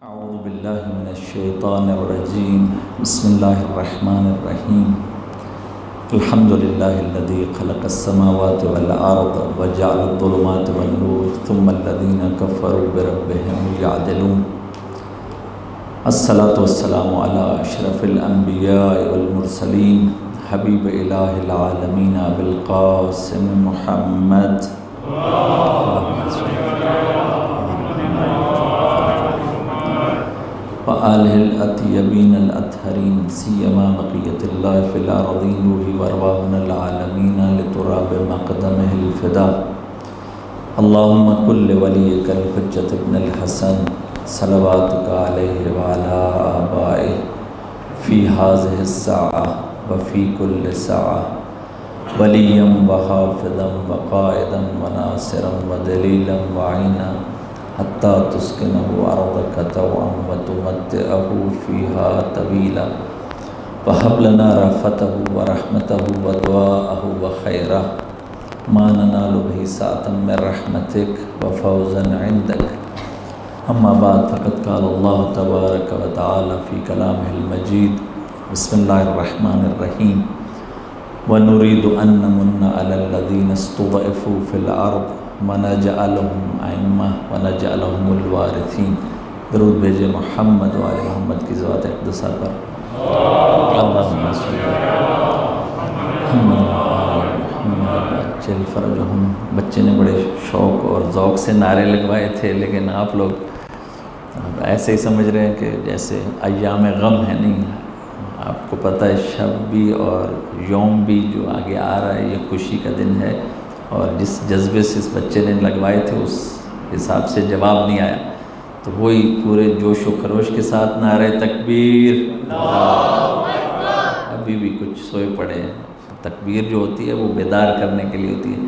اعوذ باللہ من الشیطان الرجیم بسم اللہ الرحمن الرحیم الحمدللہ الذی خلق السماوات والارض وجعل الظلمات والنور ثم الذین کفروا بربهم یعدلون الصلاة والسلام علی اشرف الانبیاء والمرسلین حبیب الہ العالمین بالقاسم محمد وآلہ الأطیبین الأطہرین سیما بقیت اللہ فی الارضین روحی وارواحنا العالمین لتراب مقدمہ الفدا اللہم کل ولیک الحجت ابن الحسن صلواتک علیہ وعلا آبائہ فی هذه الساعة وفی کل ساعة ولیا وحافظا وقائدا وناصرا ودلیلا وعینا حتی تسکنہ ارضک طوعا وتمتعہ فیہا طویلا وہب لنا رأفتہ ورحمتہ ودعاءہ وخیرہ ما ننال بہ سعة من رحمتک وفوزا عندک اما بعد فقد قال اللہ تبارک وتعالی فی کلامہ المجید بسم اللہ الرحمن الرحیم وَنُرِيدُ أَن نَّمُنَّ عَلَى الَّذِينَ اسْتُضْعِفُوا فِي الْأَرْضِ وَنَجْعَلَهُمْ أَئِمَّةً وَنَجْعَلَهُمُ الْوَارِثِينَ درود بھیجے محمد و آل محمد کی ذات اقدسہ پر اللہم صلی محمد و آل محمد عجل فرجہم۔ بچے نے بڑے شوق اور ذوق سے نعرے لگوائے تھے، لیکن آپ لوگ ایسے ہی سمجھ رہے ہیں کہ جیسے ایام غم ہے۔ نہیں، آپ کو پتہ ہے شب بھی اور یوم بھی جو آگے آ رہا ہے یہ خوشی کا دن ہے، اور جس جذبے سے اس بچے نے لگوائے تھے اس حساب سے جواب نہیں آیا، تو وہی پورے جوش و خروش کے ساتھ نعرہ تکبیر۔ ابھی بھی کچھ سوئے پڑے ہیں۔ تکبیر جو ہوتی ہے وہ بیدار کرنے کے لیے ہوتی ہے۔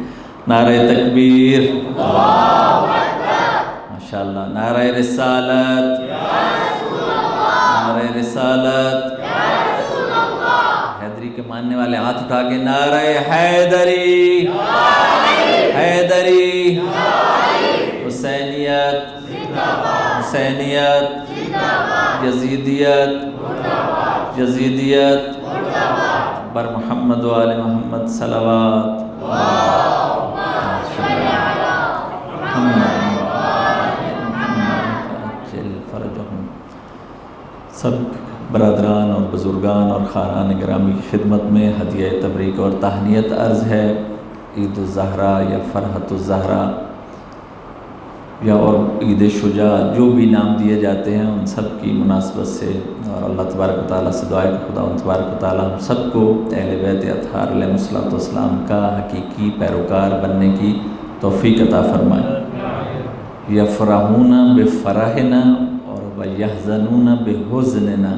نعرہ تکبیر، ماشاءاللہ۔ نعرہ رسالت، نعرہ رسالت۔ حیدری کے ماننے والے ہاتھ اٹھا کے نعرہ حیدری، حیدری، حسینیت، حسینیت، یزیدیت، یزیدیت، بر محمد و آل محمد صلوات۔ سب برادران اور بزرگان اور خانان گرامی کی خدمت میں ہدیہ تبریک اور تہنیت عرض ہے۔ عید الزہرا یا فرحت الزہرا یا اور عید شجاع، جو بھی نام دیے جاتے ہیں ان سب کی مناسبت سے اور اللہ تبارک و تعالیٰ سے دعا ہے کہ خدا تبارک و تعالیٰ ہم سب کو اہل بیت اطہار علیہ الصلوۃ والسلام کا حقیقی پیروکار بننے کی توفیق عطا فرمائے۔ یفرحون بفرحنا اور ویحزنون بحزننا۔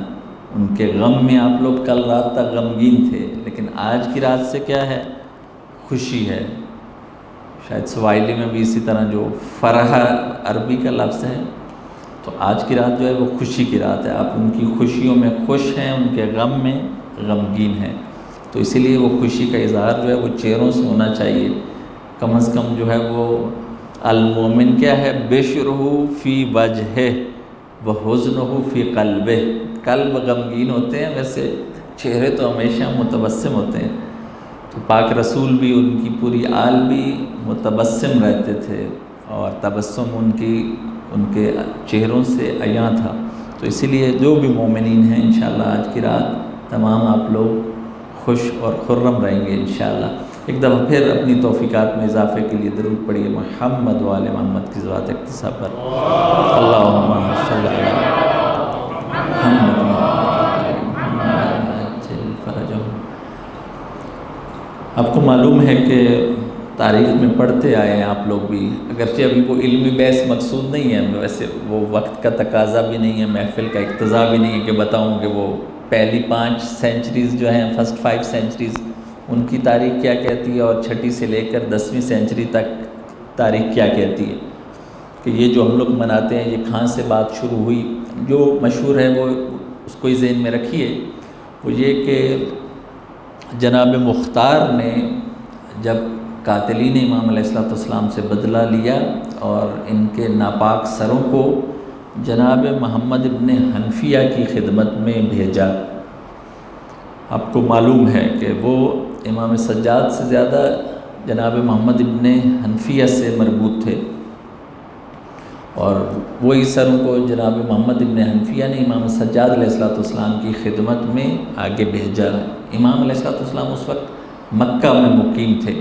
ان کے غم میں آپ لوگ کل رات تک غمگین تھے، لیکن آج کی رات سے کیا ہے؟ خوشی ہے۔ شاید سواحلی میں بھی اسی طرح جو فرح عربی کا لفظ ہے، تو آج کی رات جو ہے وہ خوشی کی رات ہے۔ آپ ان کی خوشیوں میں خوش ہیں، ان کے غم میں غمگین ہیں، تو اسی لیے وہ خوشی کا اظہار جو ہے وہ چہروں سے ہونا چاہیے۔ کم از کم جو ہے وہ المومن کیا ہے؟ بشرہ فی وجہہ وحزنہ فی قلبہ۔ قلب غمگین ہوتے ہیں، ویسے چہرے تو ہمیشہ متبسم ہوتے ہیں۔ تو پاک رسول بھی، ان کی پوری آل بھی متبسم رہتے تھے، اور تبسم ان کے چہروں سے عیاں تھا۔ تو اسی لیے جو بھی مومنین ہیں انشاءاللہ آج کی رات تمام آپ لوگ خوش اور خرم رہیں گے انشاءاللہ۔ ایک دفعہ پھر اپنی توفیقات میں اضافے کے لیے درود پڑھیے محمد و آل محمد کی ذات اقتسا پر۔ اللہم صلی علی محمد عجل فرجہم۔ آپ کو معلوم ہے کہ تاریخ میں پڑھتے آئے ہیں آپ لوگ بھی، اگرچہ ابھی وہ علمی بحث مقصود نہیں ہے، ویسے وہ وقت کا تقاضا بھی نہیں ہے، محفل کا اقتضا بھی نہیں ہے کہ بتاؤں کہ وہ پہلی 5 سینچریز جو ہیں، فرسٹ 5 سینچریز، ان کی تاریخ کیا کہتی ہے، اور چھٹی سے لے کر 10ویں سینچری تک تاریخ کیا کہتی ہے، کہ یہ جو ہم لوگ مناتے ہیں یہ کہاں سے بات شروع ہوئی۔ جو مشہور ہے وہ اس کو ہی ذہن میں رکھیے، وہ یہ کہ جناب مختار نے جب قاتلین امام علیہ السلام سے بدلہ لیا اور ان کے ناپاک سروں کو جناب محمد ابن حنفیہ کی خدمت میں بھیجا۔ آپ کو معلوم ہے کہ وہ امام سجاد سے زیادہ جناب محمد ابن حنفیہ سے مربوط تھے، اور وہی سروں کو جناب محمد ابن حنفیہ نے امام سجاد علیہ السلام کی خدمت میں آگے بھیجا۔ امام علیہ السلام اس وقت مکہ میں مقیم تھے۔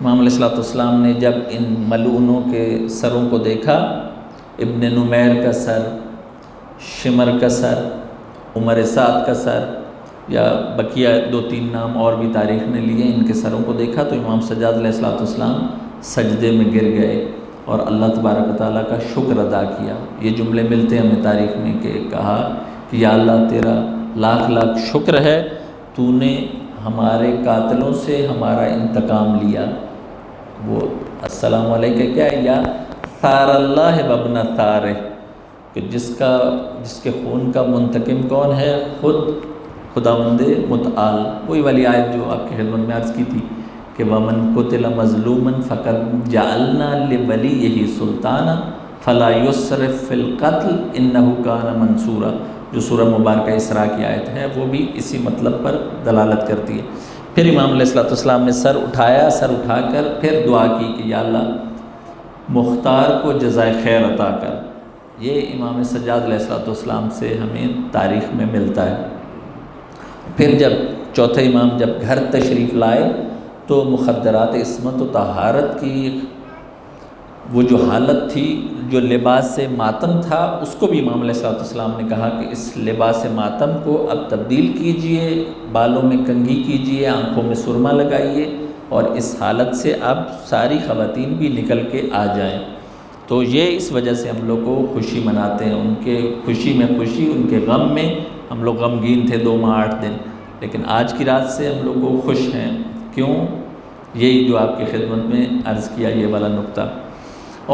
امام علیہ السلام نے جب ان ملعونوں کے سروں کو دیکھا، ابن نمیر کا سر، شمر کا سر، عمر سعد کا سر، یا بقیہ 2-3 نام اور بھی تاریخ نے لیے، ان کے سروں کو دیکھا تو امام سجاد علیہ السلام سجدے میں گر گئے اور اللہ تبارک و تعالیٰ کا شکر ادا کیا۔ یہ جملے ملتے ہیں ہمیں تاریخ میں کہ کہا کہ یا اللہ تیرا لاکھ لاکھ شکر ہے، تو نے ہمارے قاتلوں سے ہمارا انتقام لیا۔ وہ السلام علیکہ کیا ہے، یا ثار اللہ وابن ثارہ، کہ جس کے خون کا منتقم کون ہے، خود خداوند متعال۔ وہی والی آیت جو آپ کی خدمت میں عرض کی تھی کہ وَمَن قُتِلَ مَظْلُومًا فَقَدْ جَعَلْنَا لِوَلِيِّهِ سُلْطَانًا فَلَا يُسْرِف فِّي الْقَتْلِ إِنَّهُ كَانَ مَنصُورًا، جو سورہ مبارکہ اسراء کی آیت ہے، وہ بھی اسی مطلب پر دلالت کرتی ہے۔ پھر امام علیہ السلام نے سر اٹھایا، سر اٹھا کر پھر دعا کی کہ یا اللہ مختار کو جزائے خیر عطا کر۔ یہ امام سجاد علیہ السلام سے ہمیں تاریخ میں ملتا ہے۔ پھر جب چوتھے امام جب گھر تشریف لائے تو مخدرات عصمت و طہارت کی وہ جو حالت تھی، جو لباس ماتم تھا، اس کو بھی امام علیہ السلام نے کہا کہ اس لباس ماتم کو اب تبدیل کیجئے، بالوں میں کنگھی کیجئے، آنکھوں میں سرما لگائیے، اور اس حالت سے اب ساری خواتین بھی نکل کے آ جائیں۔ تو یہ اس وجہ سے ہم لوگ کو خوشی مناتے ہیں، ان کے خوشی میں خوشی، ان کے غم میں ہم لوگ غمگین تھے 2 ماہ 8 دن، لیکن آج کی رات سے ہم لوگ کو خوش ہیں۔ کیوں؟ یہی جو آپ کی خدمت میں عرض کیا یہ والا نقطہ،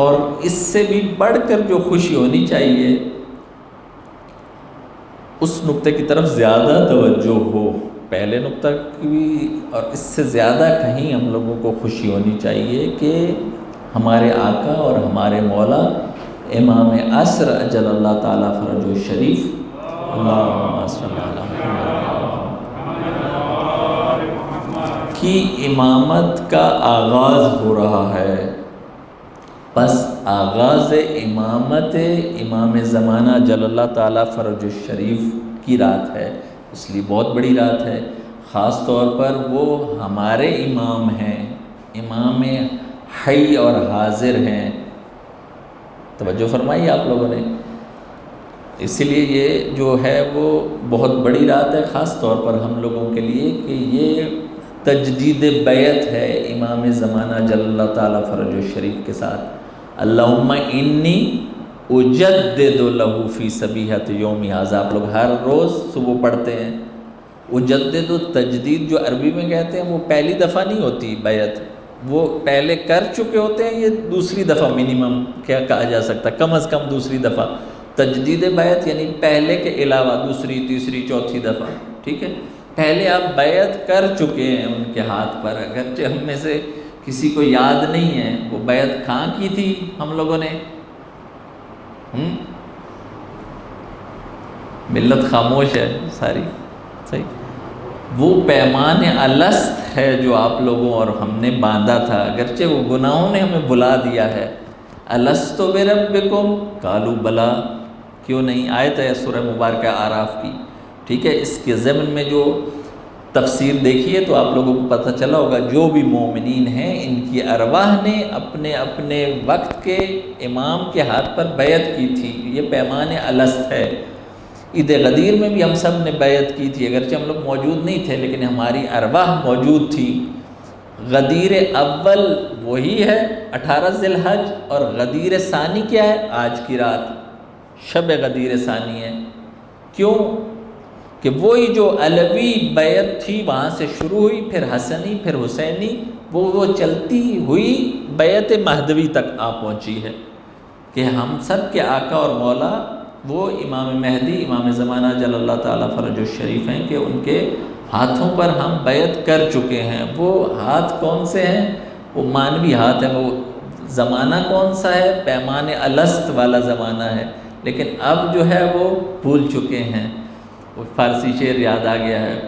اور اس سے بھی بڑھ کر جو خوشی ہونی چاہیے اس نقطے کی طرف زیادہ توجہ ہو، پہلے نقطہ کی بھی، اور اس سے زیادہ کہیں ہم لوگوں کو خوشی ہونی چاہیے کہ ہمارے آقا اور ہمارے مولا امام عصر اجل اللہ تعالیٰ فرجہ الشریف اللہم صلی علی محمد کی امامت کا آغاز ہو رہا ہے۔ بس آغاز امامت امام زمانہ جل اللہ تعالیٰ فرج الشریف کی رات ہے، اس لیے بہت بڑی رات ہے۔ خاص طور پر وہ ہمارے امام ہیں، امام حی اور حاضر ہیں۔ توجہ فرمائی آپ لوگوں نے، اسی لیے یہ جو ہے وہ بہت بڑی رات ہے خاص طور پر ہم لوگوں کے لیے، کہ یہ تجدید بیعت ہے امام زمانہ جل اللہ تعالیٰ فرج الشریف کے ساتھ۔ اللہم انی اجدد لہ فی صبیحۃ یوم ھذا، آپ لوگ ہر روز صبح پڑھتے ہیں۔ اجدد و تجدید جو عربی میں کہتے ہیں وہ پہلی دفعہ نہیں ہوتی بیعت، وہ پہلے کر چکے ہوتے ہیں، یہ دوسری دفعہ منیمم کیا کہا جا سکتا، کم از کم دوسری دفعہ۔ تجدید بیعت یعنی پہلے کے علاوہ دوسری، تیسری، چوتھی دفعہ، ٹھیک ہے۔ پہلے آپ بیعت کر چکے ہیں ان کے ہاتھ پر، اگرچہ ہم میں سے کسی کو یاد نہیں ہے وہ بیعت کہاں کی تھی ہم لوگوں نے، ملت خاموش ہے ساری، صحیح۔ وہ پیمان الست ہے جو آپ لوگوں اور ہم نے باندھا تھا، اگرچہ وہ گناہوں نے ہمیں بلا دیا ہے۔ الست بربکم قالوا بلا، کیوں نہیں، آیت ہے سورہ مبارکہ اعراف کی، ٹھیک ہے۔ اس کے ضمن میں جو تفسیر دیکھیے تو آپ لوگوں کو پتہ چلا ہوگا، جو بھی مومنین ہیں ان کی ارواح نے اپنے اپنے وقت کے امام کے ہاتھ پر بیعت کی تھی، یہ پیمان الست ہے۔ عید غدیر میں بھی ہم سب نے بیعت کی تھی، اگرچہ ہم لوگ موجود نہیں تھے لیکن ہماری ارواح موجود تھی۔ غدیر اول وہی ہے 18 ذی الحج، اور غدیر ثانی کیا ہے، آج کی رات شب غدیر ثانی ہے۔ کیوں؟ کہ وہی جو علوی بیعت تھی وہاں سے شروع ہوئی، پھر حسنی، پھر حسینی، وہ چلتی ہوئی بیعت مہدوی تک آ پہنچی ہے، کہ ہم سب کے آقا اور مولا وہ امام مہدی امام زمانہ جل اللہ تعالیٰ فرج الشریف ہیں، کہ ان کے ہاتھوں پر ہم بیعت کر چکے ہیں۔ وہ ہاتھ کون سے ہیں؟ وہ مانوی ہاتھ ہیں۔ وہ زمانہ کون سا ہے؟ پیمان الست والا زمانہ ہے، لیکن اب جو ہے وہ بھول چکے ہیں۔ وہ فارسی شعر یاد آ گیا ہے،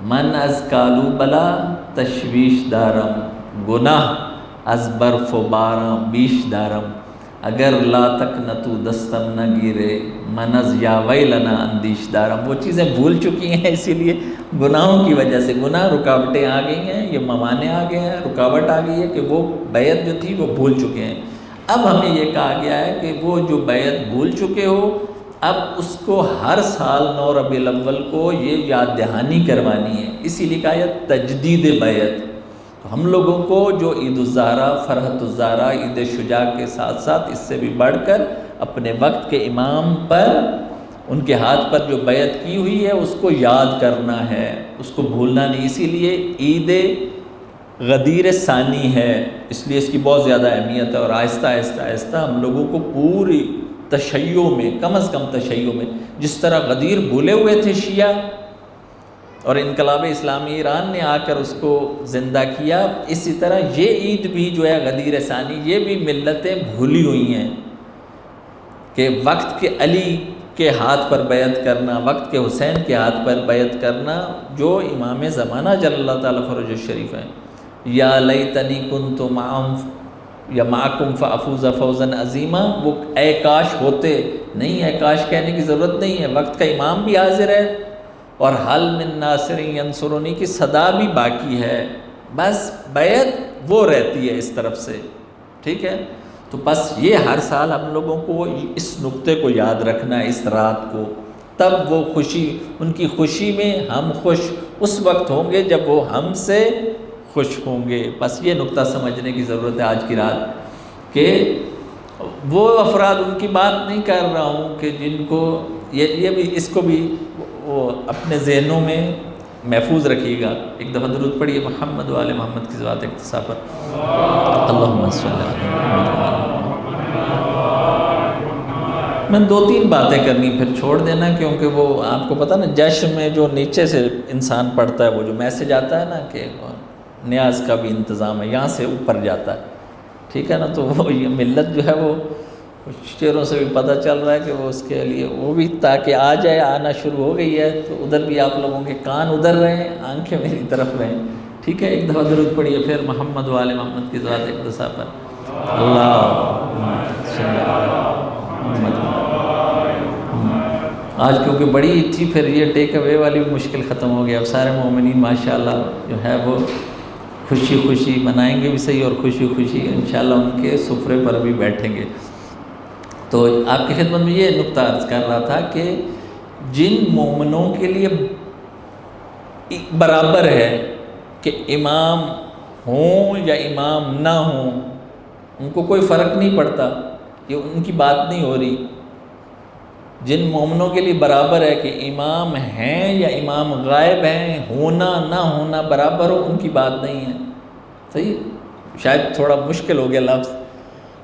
من از کالو بلا تشویش دارم، گناہ از برف و باراں بیش دارم، اگر لا تقنطوا دستم نہ گیرے، من از یا ویلنا اندیش دارم۔ وہ چیزیں بھول چکی ہیں، اسی لیے گناہوں کی وجہ سے، گناہ رکاوٹیں آ گئی ہیں، یہ موانع آ گئے ہیں، رکاوٹ آ گئی ہے کہ وہ بیعت جو تھی وہ بھول چکے ہیں۔ اب ہمیں یہ کہا گیا ہے کہ وہ جو بیعت بھول چکے ہو، اب اس کو ہر سال 9 ربیع الاول کو یہ یاد دہانی کروانی ہے، اسی لیے کہا ہے تجدید بیعت۔ تو ہم لوگوں کو جو عید الزہرا، فرحت الزہرا، عید شجاع کے ساتھ ساتھ اس سے بھی بڑھ کر اپنے وقت کے امام پر، ان کے ہاتھ پر جو بیعت کی ہوئی ہے اس کو یاد کرنا ہے، اس کو بھولنا نہیں۔ اسی لیے عید غدیر ثانی ہے، اس لیے اس کی بہت زیادہ اہمیت ہے، اور آہستہ آہستہ آہستہ ہم لوگوں کو پوری تشیع میں، کم از کم تشیع میں، جس طرح غدیر بھولے ہوئے تھے شیعہ اور انقلاب اسلامی ایران نے آ کر اس کو زندہ کیا، اسی طرح یہ عید بھی جو ہے غدیر ثانی، یہ بھی ملتیں بھولی ہوئی ہیں کہ وقت کے علی کے ہاتھ پر بیعت کرنا، وقت کے حسین کے ہاتھ پر بیعت کرنا، جو امام زمانہ جل اللہ تعالیٰ فرج الشریف ہیں۔ یا لیتنی کنت معہم یا معکم فافوز فوزا عظیما، وہ اے کاش ہوتے، نہیں اے کاش کہنے کی ضرورت نہیں ہے، وقت کا امام بھی حاضر ہے اور حل من ناصر ینصرنی کی صدا بھی باقی ہے، بس بیعت وہ رہتی ہے اس طرف سے، ٹھیک ہے۔ تو بس یہ ہر سال ہم لوگوں کو اس نقطے کو یاد رکھنا ہے، اس رات کو، تب وہ خوشی، ان کی خوشی میں ہم خوش اس وقت ہوں گے جب وہ ہم سے خوش ہوں گے۔ بس یہ نقطہ سمجھنے کی ضرورت ہے آج کی رات، کہ وہ افراد، ان کی بات نہیں کر رہا ہوں کہ جن کو یہ بھی، اس کو بھی وہ اپنے ذہنوں میں محفوظ رکھیے گا۔ ایک دفعہ درود پڑھیے محمد و آل محمد کی ذات اقتصا پر، اللہم صلی علی محمد۔ میں 2-3 باتیں کرنی پھر چھوڑ دینا، کیونکہ وہ آپ کو پتہ نا جشن میں جو نیچے سے انسان پڑھتا ہے، وہ جو میسج آتا ہے نا کہ نیاز کا بھی انتظام ہے، یہاں سے اوپر جاتا ہے، ٹھیک ہے نا، تو وہ یہ ملت جو ہے وہ شعروں سے بھی پتہ چل رہا ہے کہ وہ اس کے لیے وہ بھی تاکہ آ جائے، آنا شروع ہو گئی ہے، تو ادھر بھی آپ لوگوں کے کان ادھر رہیں، آنکھیں میری طرف رہیں، ٹھیک ہے۔ ایک دفعہ درود پڑھیے پھر محمد و آل محمد کی ذات اقتصا پر، اللہم صلی محمد۔ آج کیونکہ بڑی عید تھی، پھر یہ ٹیک اوے والی بھی مشکل ختم ہو گیا، اب سارے مومنین ماشاءاللہ جو ہے وہ خوشی خوشی منائیں گے بھی صحیح، اور خوشی خوشی انشاءاللہ ان کے سفرے پر بھی بیٹھیں گے۔ تو آپ کی خدمت میں یہ نقطہ عرض کر رہا تھا کہ جن مومنوں کے لیے برابر ہے کہ امام ہوں یا امام نہ ہوں، ان کو کوئی فرق نہیں پڑتا، یہ ان کی بات نہیں ہو رہی۔ جن مومنوں کے لیے برابر ہے کہ امام ہیں یا امام غائب ہیں، ہونا نہ ہونا برابر ہو، ان کی بات نہیں ہے، صحیح۔ شاید تھوڑا مشکل ہو گیا لفظ،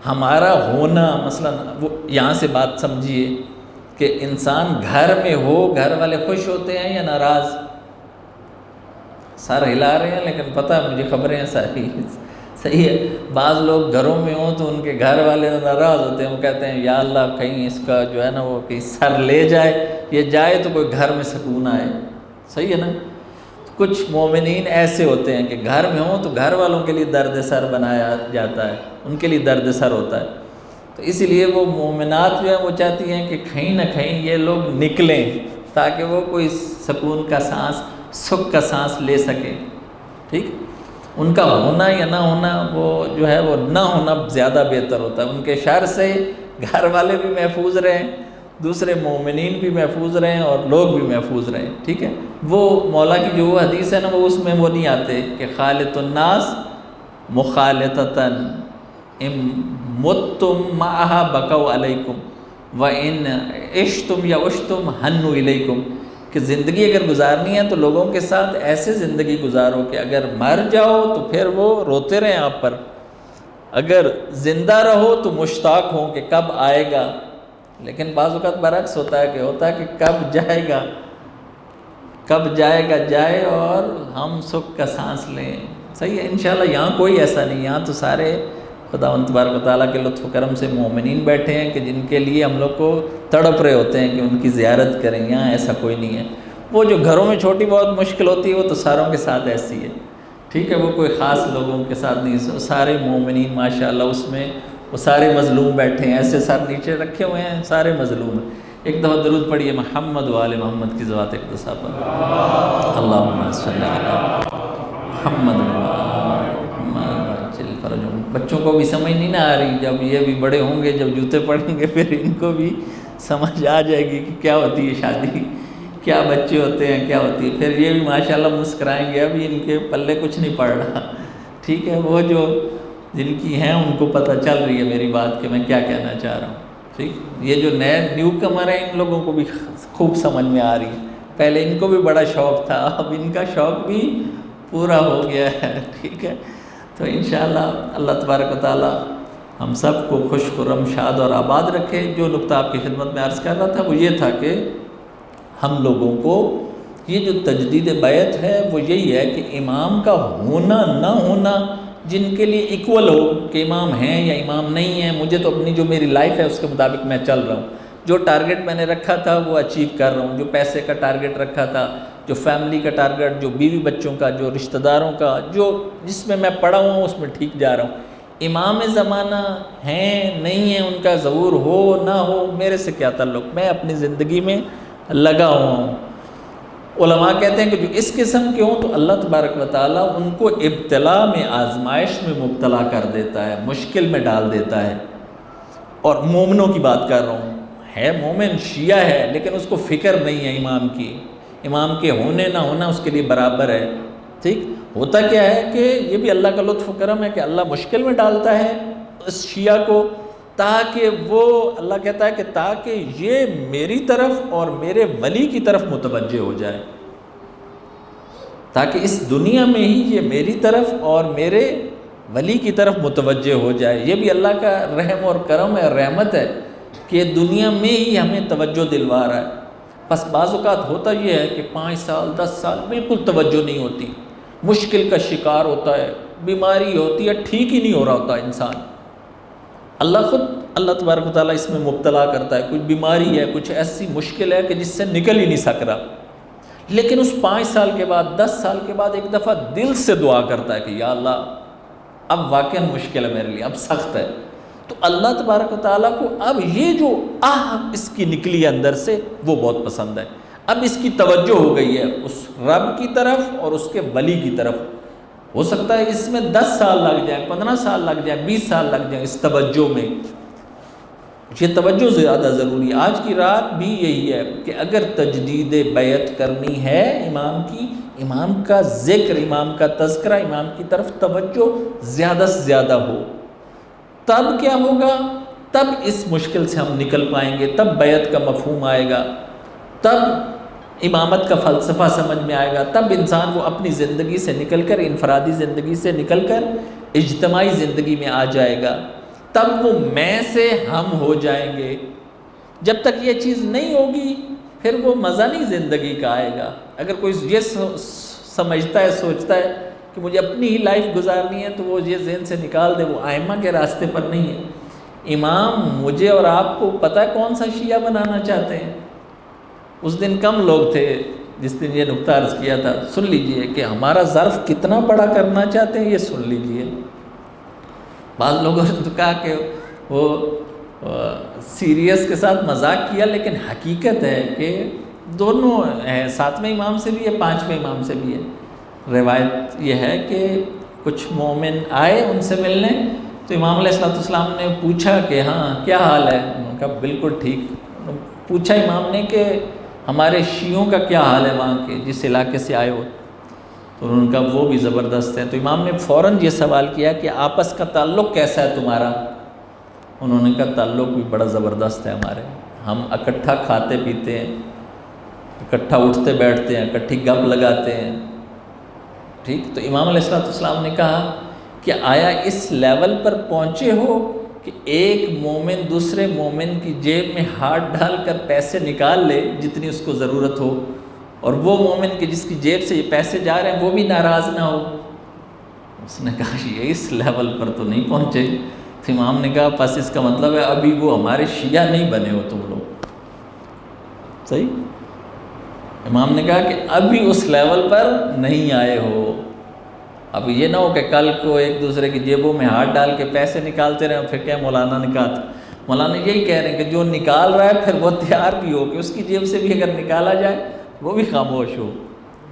ہمارا ہونا مثلا، وہ یہاں سے بات سمجھیے کہ انسان گھر میں ہو، گھر والے خوش ہوتے ہیں یا ناراض؟ سر ہلا رہے ہیں لیکن پتہ ہے مجھے خبریں ہیں ساری، صحیح ہے۔ بعض لوگ گھروں میں ہوں تو ان کے گھر والے ناراض ہوتے ہیں، وہ کہتے ہیں یا اللہ کہیں اس کا جو ہے نا وہ کہیں سر لے جائے، یہ جائے تو کوئی گھر میں سکون آئے، صحیح ہے نا۔ کچھ مومنین ایسے ہوتے ہیں کہ گھر میں ہوں تو گھر والوں کے لیے درد سر بنایا جاتا ہے، ان کے لیے درد سر ہوتا ہے، تو اسی لیے وہ مومنات جو ہیں وہ چاہتی ہیں کہ کہیں نہ کہیں یہ لوگ نکلیں تاکہ وہ کوئی سکون کا سانس، سکھ کا سانس لے سکیں، ٹھیک۔ ان کا ہونا یا نہ ہونا، وہ جو ہے وہ نہ ہونا زیادہ بہتر ہوتا ہے، ان کے شر سے گھر والے بھی محفوظ رہیں، دوسرے مومنین بھی محفوظ رہیں اور لوگ بھی محفوظ رہیں، ٹھیک ہے۔ وہ مولا کی جو حدیث ہے نا، وہ اس میں وہ نہیں آتے کہ خالط الناس مخالطتاً ام متم معہا بکو علیکم و ان عشتم یا عشتم حنو الیکم، کہ زندگی اگر گزارنی ہے تو لوگوں کے ساتھ ایسے زندگی گزارو کہ اگر مر جاؤ تو پھر وہ روتے رہیں آپ پر، اگر زندہ رہو تو مشتاق ہوں کہ کب آئے گا۔ لیکن بعض اوقات برعکس ہوتا ہے کہ کب جائے گا، کب جائے گا جائے اور ہم سکھ کا سانس لیں، صحیح ہے۔ انشاءاللہ یہاں کوئی ایسا نہیں، یہاں تو سارے خداوند تبارک و تعالیٰ کے لطف و کرم سے مومنین بیٹھے ہیں کہ جن کے لیے ہم لوگ کو تڑپ رہے ہوتے ہیں کہ ان کی زیارت کریں. یہاں ایسا کوئی نہیں ہے. وہ جو گھروں میں چھوٹی بہت مشکل ہوتی ہے وہ تو ساروں کے ساتھ ایسی ہے. ٹھیک ہے, وہ کوئی خاص لوگوں کے ساتھ نہیں. سارے مومنین ماشاءاللہ اس میں وہ سارے مظلوم بیٹھے ہیں, ایسے سر نیچے رکھے ہوئے ہیں, سارے مظلوم ہیں. ایک دفعہ درود پڑھیے محمد و آل محمد کی ذوات اقدساء پر. اللہم صلی علی محمد و آل محمد جل فرجہم. بچوں کو بھی سمجھ نہیں نہ آ رہی, جب یہ بھی بڑے ہوں گے, جب جوتے پڑھیں گے, پھر ان کو بھی سمجھ آ جائے گی کہ کیا ہوتی ہے شادی, کیا بچے ہوتے ہیں, کیا ہوتی ہے. پھر یہ بھی ماشاءاللہ مسکرائیں گے. ابھی ان کے پلے کچھ نہیں پڑ رہا. ٹھیک ہے, وہ جو جن کی ہیں ان کو پتہ چل رہی ہے میری بات کہ میں کیا کہنا چاہ رہا ہوں. ٹھیک, یہ جو نئے نیو کمر ہیں ان لوگوں کو بھی خوب سمجھ میں آ رہی ہے. پہلے ان کو بھی بڑا شوق تھا, اب ان کا شوق بھی پورا ہو گیا ہے. ٹھیک ہے, تو انشاءاللہ اللہ تبارک و تعالی ہم سب کو خوش خرم شاد اور آباد رکھے. جو نقطہ آپ کی خدمت میں عرض کر رہا تھا وہ یہ تھا کہ ہم لوگوں کو یہ جو تجدید بیعت ہے وہ یہی ہے کہ امام کا ہونا نہ ہونا جن کے لیے ایکول ہو کہ امام ہیں یا امام نہیں ہیں. مجھے تو اپنی جو میری لائف ہے اس کے مطابق میں چل رہا ہوں. جو ٹارگٹ میں نے رکھا تھا وہ اچیو کر رہا ہوں. جو پیسے کا ٹارگٹ رکھا تھا, جو فیملی کا ٹارگٹ, جو بیوی بچوں کا, جو رشتہ داروں کا, جو جس میں پڑا ہوا ہوں اس میں ٹھیک جا رہا ہوں. امام زمانہ ہیں نہیں ہیں, ان کا ظہور ہو نہ ہو, میرے سے کیا تعلق. میں اپنی زندگی میں لگا ہوا ہوں. علماء کہتے ہیں کہ جو اس قسم کے ہوں تو اللہ تبارک و تعالیٰ ان کو ابتلا میں, آزمائش میں مبتلا کر دیتا ہے, مشکل میں ڈال دیتا ہے. اور مومنوں کی بات کر رہا ہوں, ہے مومن شیعہ ہے لیکن اس کو فکر نہیں ہے امام کی, امام کے ہونے نہ ہونا اس کے لیے برابر ہے. ٹھیک, ہوتا کیا ہے کہ یہ بھی اللہ کا لطف و کرم ہے کہ اللہ مشکل میں ڈالتا ہے اس شیعہ کو, تاکہ وہ, اللہ کہتا ہے کہ تاکہ یہ میری طرف اور میرے ولی کی طرف متوجہ ہو جائے, تاکہ اس دنیا میں ہی یہ میری طرف اور میرے ولی کی طرف متوجہ ہو جائے. یہ بھی اللہ کا رحم اور کرم ہے, رحمت ہے کہ دنیا میں ہی ہمیں توجہ دلوا رہا ہے. بس بعض اوقات ہوتا یہ ہے کہ 5 سال 10 سال بالکل توجہ نہیں ہوتی, مشکل کا شکار ہوتا ہے, بیماری ہوتی ہے, ٹھیک ہی نہیں ہو رہا ہوتا انسان. اللہ خود اللہ تبارک و تعالیٰ اس میں مبتلا کرتا ہے. کچھ بیماری ہے, کچھ ایسی مشکل ہے کہ جس سے نکل ہی نہیں سک رہا, لیکن اس 5 سال کے بعد 10 سال کے بعد ایک دفعہ دل سے دعا کرتا ہے کہ یا اللہ اب واقعا مشکل ہے میرے لیے, اب سخت ہے. تو اللہ تبارک و تعالیٰ کو اب یہ جو اس کی نکلی اندر سے وہ بہت پسند ہے. اب اس کی توجہ ہو گئی ہے اس رب کی طرف اور اس کے ولی کی طرف. ہو سکتا ہے اس میں 10 سال لگ جائیں, 15 سال لگ جائیں, 20 سال لگ جائیں اس توجہ میں. یہ توجہ زیادہ ضروری ہے. آج کی رات بھی یہی ہے کہ اگر تجدید بیعت کرنی ہے امام کی, امام کا ذکر, امام کا تذکرہ, امام کی طرف توجہ زیادہ سے زیادہ ہو, تب کیا ہوگا, تب اس مشکل سے ہم نکل پائیں گے, تب بیعت کا مفہوم آئے گا, تب امامت کا فلسفہ سمجھ میں آئے گا, تب انسان وہ اپنی زندگی سے نکل کر, انفرادی زندگی سے نکل کر اجتماعی زندگی میں آ جائے گا, تب وہ میں سے ہم ہو جائیں گے. جب تک یہ چیز نہیں ہوگی پھر وہ مزہ نہیں زندگی کا آئے گا. اگر کوئی یہ سمجھتا ہے, سوچتا ہے کہ مجھے اپنی ہی لائف گزارنی ہے تو وہ یہ ذہن سے نکال دے, وہ ائمہ کے راستے پر نہیں ہے. امام مجھے اور آپ کو پتہ ہے کون سا شیعہ بنانا چاہتے ہیں. اس دن کم لوگ تھے جس دن یہ نقطہ عرض کیا تھا. سن لیجئے کہ ہمارا ظرف کتنا بڑا کرنا چاہتے ہیں, یہ سن لیجئے. بعض لوگوں نے تو کہا کہ وہ سیریس کے ساتھ مذاق کیا, لیکن حقیقت ہے کہ دونوں ہیں, 7ویں امام سے بھی ہے, 5ویں امام سے بھی ہے. روایت یہ ہے کہ کچھ مومن آئے ان سے ملنے, تو امام علیہ السلام نے پوچھا کہ ہاں کیا حال ہے. انہوں نے کہا بالکل ٹھیک. پوچھا امام نے کہ ہمارے شیعوں کا کیا حال ہے وہاں کے, جس علاقے سے آئے ہو. تو انہوں نے کہا وہ بھی زبردست ہیں. تو امام نے فوراً یہ سوال کیا کہ آپس کا تعلق کیسا ہے تمہارا. انہوں نے کہا تعلق بھی بڑا زبردست ہے ہمارے, ہم اکٹھا کھاتے پیتے ہیں, اکٹھا اٹھتے بیٹھتے ہیں, اکٹھی گپ لگاتے ہیں. ٹھیک, تو امام علیہ السلام نے کہا کہ آیا اس لیول پر پہنچے ہو کہ ایک مومن دوسرے مومن کی جیب میں ہاتھ ڈال کر پیسے نکال لے جتنی اس کو ضرورت ہو, اور وہ مومن کہ جس کی جیب سے یہ پیسے جا رہے ہیں وہ بھی ناراض نہ ہو. اس نے کہا یہ اس لیول پر تو نہیں پہنچے, تو امام نے کہا پس اس کا مطلب ہے ابھی وہ ہمارے شیعہ نہیں بنے ہو تم لوگ. صحیح. امام نے کہا کہ ابھی اس لیول پر نہیں آئے ہو. اب یہ نہ ہو کہ کل کو ایک دوسرے کی جیبوں میں ہاتھ ڈال کے پیسے نکالتے رہیں پھر کیا مولانا نے کہا تھا. مولانا یہی کہہ رہے ہیں کہ جو نکال رہا ہے پھر وہ تیار بھی ہو کہ اس کی جیب سے بھی اگر نکالا جائے وہ بھی خاموش ہو.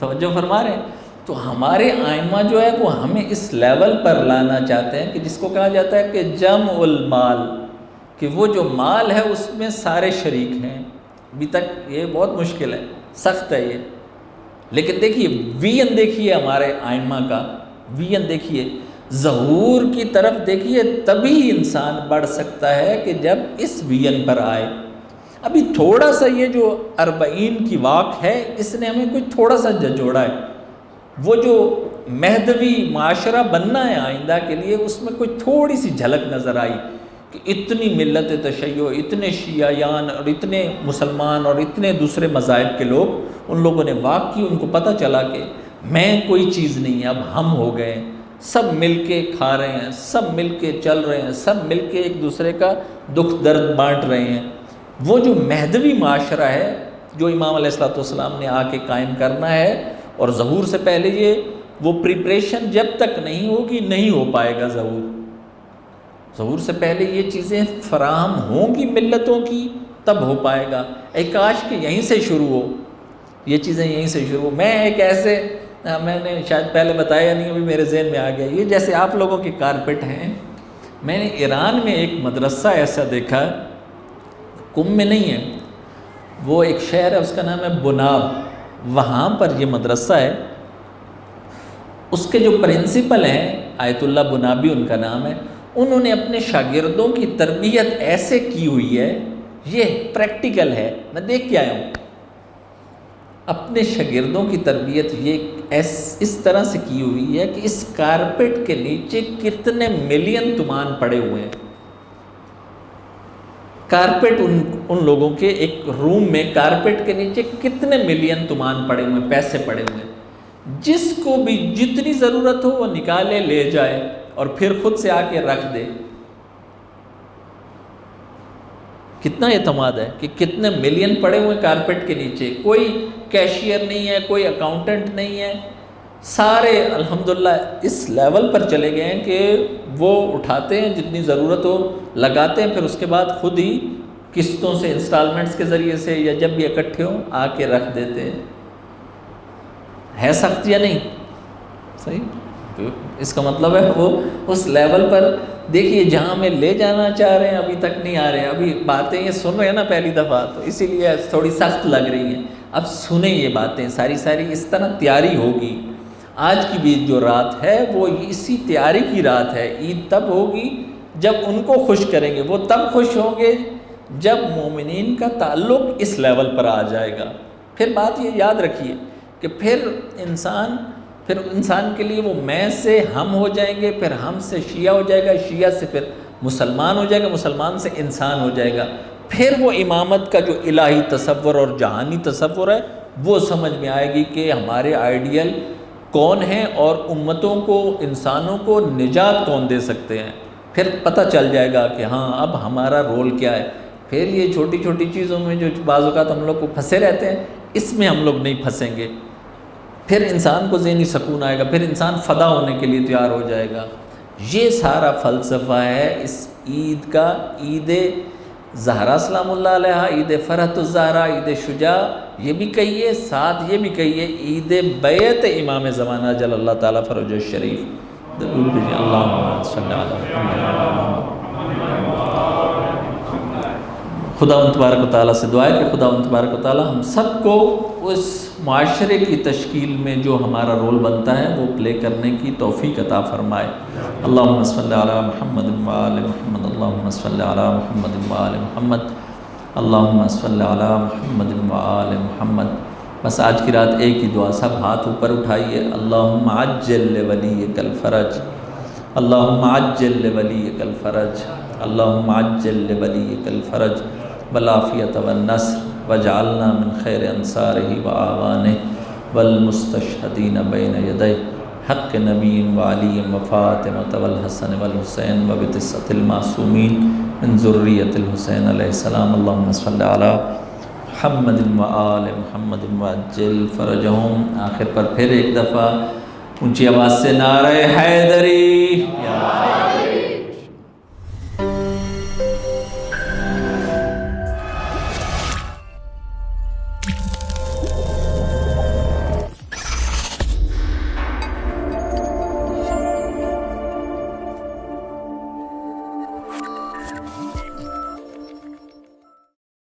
توجہ فرما رہے ہیں. تو ہمارے آئمہ جو ہے وہ ہمیں اس لیول پر لانا چاہتے ہیں کہ جس کو کہا جاتا ہے کہ جمع المال، کہ وہ جو مال ہے اس میں سارے شریک ہیں. ابھی تک یہ بہت مشکل ہے، سخت ہے یہ. لیکن دیکھیے ویژن دیکھیے ہمارے آئمہ کا، ویژن دیکھیے، ظہور کی طرف دیکھیے. تبھی انسان بڑھ سکتا ہے کہ جب اس ویژن پر آئے. ابھی تھوڑا سا یہ جو 40 کی واق ہے اس نے ہمیں کوئی تھوڑا سا جھنجھوڑا ہے. وہ جو مہدوی معاشرہ بننا ہے آئندہ کے لیے اس میں کوئی تھوڑی سی جھلک نظر آئی کہ اتنی ملت تشیع، اتنے شیعیان اور اتنے مسلمان اور اتنے دوسرے مذاہب کے لوگ، ان لوگوں نے واقعی ان کو پتہ چلا کہ میں کوئی چیز نہیں ہے، اب ہم ہو گئے ہیں. سب مل کے کھا رہے ہیں، سب مل کے چل رہے ہیں، سب مل کے ایک دوسرے کا دکھ درد بانٹ رہے ہیں. وہ جو مہدوی معاشرہ ہے جو امام علیہ الصلوۃ والسلام نے آ کے قائم کرنا ہے، اور ظہور سے پہلے یہ وہ پریپریشن جب تک نہیں ہوگی نہیں ہو پائے گا ظہور. ظہور سے پہلے یہ چیزیں فراہم ہوں گی ملتوں کی تب ہو پائے گا. اے کاش کہ یہیں سے شروع ہو، یہ چیزیں یہیں سے شروع ہو. میں ایک ایسے، میں نے شاید پہلے بتایا نہیں، ابھی میرے ذہن میں آ گیا، یہ جیسے آپ لوگوں کے کارپیٹ ہیں. میں نے ایران میں ایک مدرسہ ایسا دیکھا، قم میں نہیں ہے، وہ ایک شہر ہے اس کا نام ہے بناب، وہاں پر یہ مدرسہ ہے. اس کے جو پرنسپل ہیں آیت اللہ بنابی ان کا نام ہے، انہوں نے اپنے شاگردوں کی تربیت ایسے کی ہوئی ہے، یہ پریکٹیکل ہے، میں دیکھ کے آیا ہوں. اپنے شاگردوں کی تربیت یہ اس طرح سے کی ہوئی ہے کہ اس کارپیٹ کے نیچے کتنے ملین تومان پڑے ہوئے ہیں. کارپیٹ ان لوگوں کے ایک روم میں کارپیٹ کے نیچے کتنے ملین تومان پڑے ہوئے ہیں، پیسے پڑے ہوئے ہیں. جس کو بھی جتنی ضرورت ہو وہ نکالے لے جائے اور پھر خود سے آ کے رکھ دے. کتنا اعتماد ہے کہ کتنے ملین پڑے ہوئے کارپیٹ کے نیچے. کوئی کیشیئر نہیں ہے، کوئی اکاؤنٹنٹ نہیں ہے، سارے الحمدللہ اس لیول پر چلے گئے ہیں کہ وہ اٹھاتے ہیں جتنی ضرورت ہو لگاتے ہیں، پھر اس کے بعد خود ہی قسطوں سے انسٹالمنٹس کے ذریعے سے یا جب بھی اکٹھے ہوں آ کے رکھ دیتے ہیں. ہے سخت یا نہیں؟ صحیح. اس کا مطلب ہے وہ اس لیول پر دیکھیے جہاں میں لے جانا چاہ رہے ہیں ابھی تک نہیں آ رہے ہیں. ابھی باتیں یہ سن رہے ہیں نا پہلی دفعہ تو اسی لیے تھوڑی سخت لگ رہی ہیں. اب سنیں یہ باتیں ساری اس طرح تیاری ہوگی. آج کی بھی جو رات ہے وہ اسی تیاری کی رات ہے. عید تب ہوگی جب ان کو خوش کریں گے، وہ تب خوش ہوں گے جب مومنین کا تعلق اس لیول پر آ جائے گا. پھر بات یہ یاد رکھیے کہ پھر انسان کے لیے وہ میں سے ہم ہو جائیں گے، پھر ہم سے شیعہ ہو جائے گا، شیعہ سے پھر مسلمان ہو جائے گا، مسلمان سے انسان ہو جائے گا. پھر وہ امامت کا جو الہی تصور اور جہانی تصور ہے وہ سمجھ میں آئے گی کہ ہمارے آئیڈیل کون ہیں اور امتوں کو، انسانوں کو نجات کون دے سکتے ہیں. پھر پتہ چل جائے گا کہ ہاں اب ہمارا رول کیا ہے. پھر یہ چھوٹی چھوٹی چیزوں میں جو بعض اوقات ہم لوگ کو پھنسے رہتے ہیں اس میں ہم لوگ نہیں پھنسیں گے. پھر انسان کو ذہنی سکون آئے گا، پھر انسان فدا ہونے کے لیے تیار ہو جائے گا. یہ سارا فلسفہ ہے اس عید کا. عید زہرا سلام اللہ علیہا، عید فرحت الزہرا، عید شجاع یہ بھی کہیے، ساتھ یہ بھی کہیے عید بیعت امام زمانہ جل اللہ تعالیٰ فرج الشریف. درود بھیجئے. اللہم صلی علی محمد. خدا تبارک و تعالیٰ سے دعا ہے کہ خدا تبارک و تعالیٰ ہم سب کو اس معاشرے کی تشکیل میں جو ہمارا رول بنتا ہے وہ پلے کرنے کی توفیق عطا فرمائے. اللہم صلی علی محمد و آل محمد. اللہم صلی علی محمد و آل محمد. اللہم صلی علی محمد و آل محمد. بس آج کی رات ایک ہی دعا، سب ہاتھ اوپر اٹھائیے. اللہم عجل لولیک الفرج، اللہم عجل لولیک الفرج، اللہم عجل لولیک الفرج والعافیۃ والنصر واجعلنا من خیر انصارہ وآوانہ والمستشہدین بین یدیہ حق نبی و علی و فاطمہ والحسن والحسین و بتسعۃ المعصومین من ذریۃ الحسین علیہ السلام اللہم صلی علی محمد و آل محمد وعجل فرجہم. آخر پر پھر ایک دفعہ اونچی آواز سے نعرہ حیدری.